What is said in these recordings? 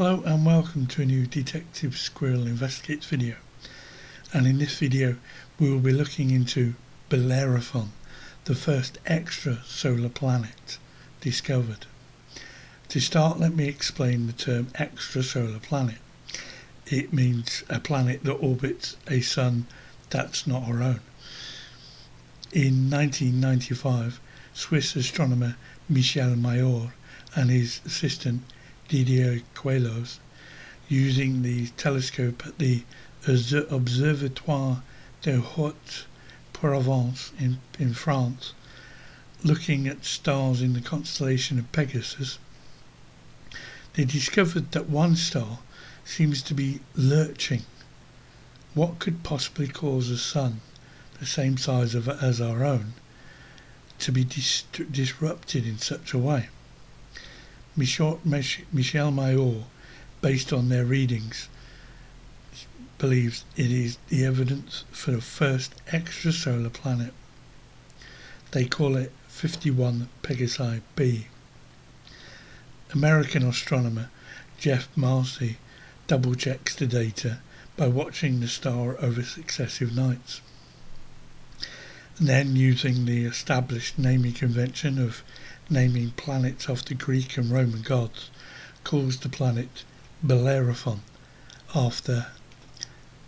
Hello and welcome to a new Detective Squirrel Investigates video, and in this video we will be looking into Bellerophon, the first extrasolar planet discovered. To start, let me explain the term extrasolar planet. It means a planet that orbits a sun that's not our own. In 1995, Swiss astronomer Michel Mayor and his assistant Didier Queloz, using the telescope at the Observatoire de Haute-Provence in France, looking at stars in the constellation of Pegasus, they discovered that one star seems to be lurching. What could possibly cause a sun the same size as our own to be disrupted in such a way? Michel Mayor, based on their readings, believes it is the evidence for the first extrasolar planet. They call it 51 Pegasi b. American astronomer Jeff Marcy double-checks the data by watching the star over successive nights, and then, using the established naming convention of naming planets after Greek and Roman gods, calls the planet Bellerophon, after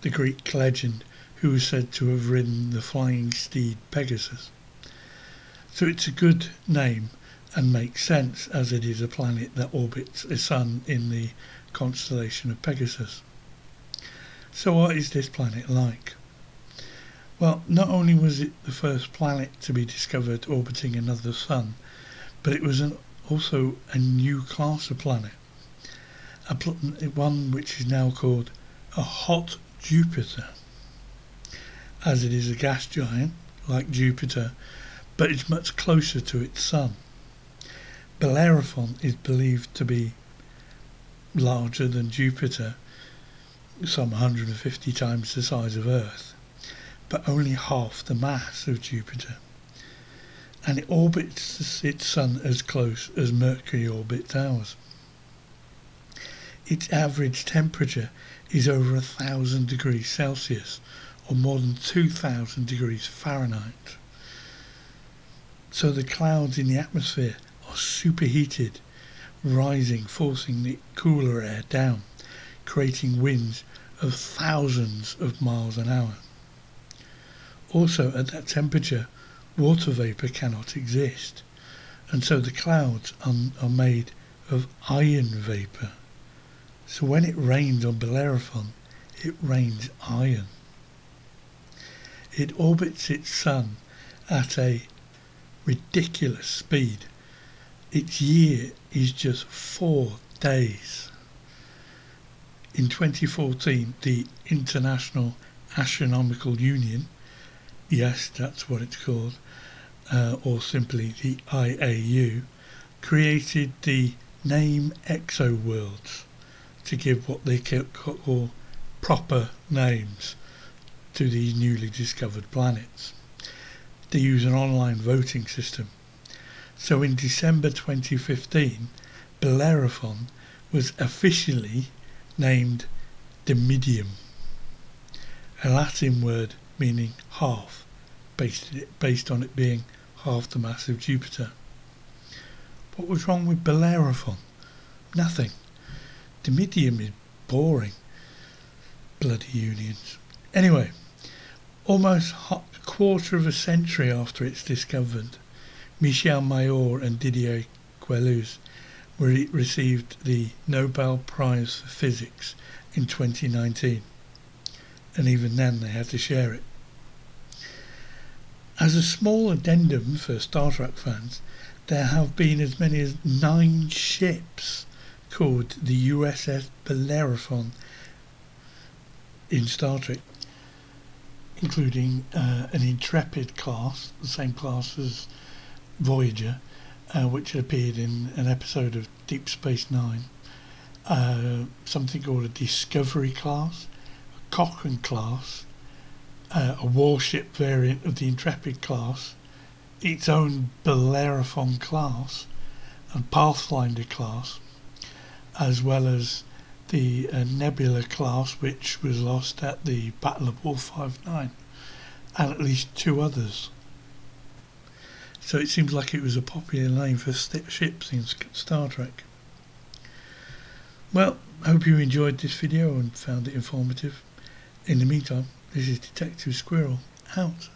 the Greek legend who was said to have ridden the flying steed Pegasus. So it's a good name and makes sense, as it is a planet that orbits a sun in the constellation of Pegasus. So what is this planet like? Well, not only was it the first planet to be discovered orbiting another sun, but it was also a new class of planet, one which is now called a hot Jupiter, as it is a gas giant like Jupiter, but it's much closer to its sun. Bellerophon is believed to be larger than Jupiter, some 150 times the size of Earth, but only half the mass of Jupiter, and it orbits its sun as close as Mercury orbits ours. Its average temperature is over 1,000 degrees Celsius, or more than 2,000 degrees Fahrenheit. So the clouds in the atmosphere are superheated, rising, forcing the cooler air down, creating winds of thousands of miles an hour. Also, at that temperature, water vapour cannot exist, and so the clouds are made of iron vapour. So when it rains on Bellerophon, it rains iron. It orbits its sun at a ridiculous speed. Its year is just 4 days. In 2014, the International Astronomical Union, yes, that's what it's called, or simply the IAU, created the name exoworlds to give what they call proper names to these newly discovered planets. They use an online voting system. So in December 2015, Bellerophon was officially named Dimidium, a Latin word meaning half, based on it being half the mass of Jupiter. What was wrong with Bellerophon? Nothing. Dimidium is boring. Bloody unions. Anyway, almost a quarter of a century after it's discovered, Michel Mayor and Didier Queloz received the Nobel Prize for Physics in 2019, and even then they had to share it. As a small addendum for Star Trek fans, there have been as many as 9 ships called the USS Bellerophon in Star Trek, including an Intrepid class, the same class as Voyager, which appeared in an episode of Deep Space Nine, something called a Discovery class, a Cochrane class, a warship variant of the Intrepid class, its own Bellerophon class and Pathfinder class, as well as the Nebula class, which was lost at the Battle of Wolf 59, and at least 2 others. So it seems like it was a popular name for ships in Star Trek. Well, I hope you enjoyed this video and found it informative. In the meantime, this is Detective Squirrel, out.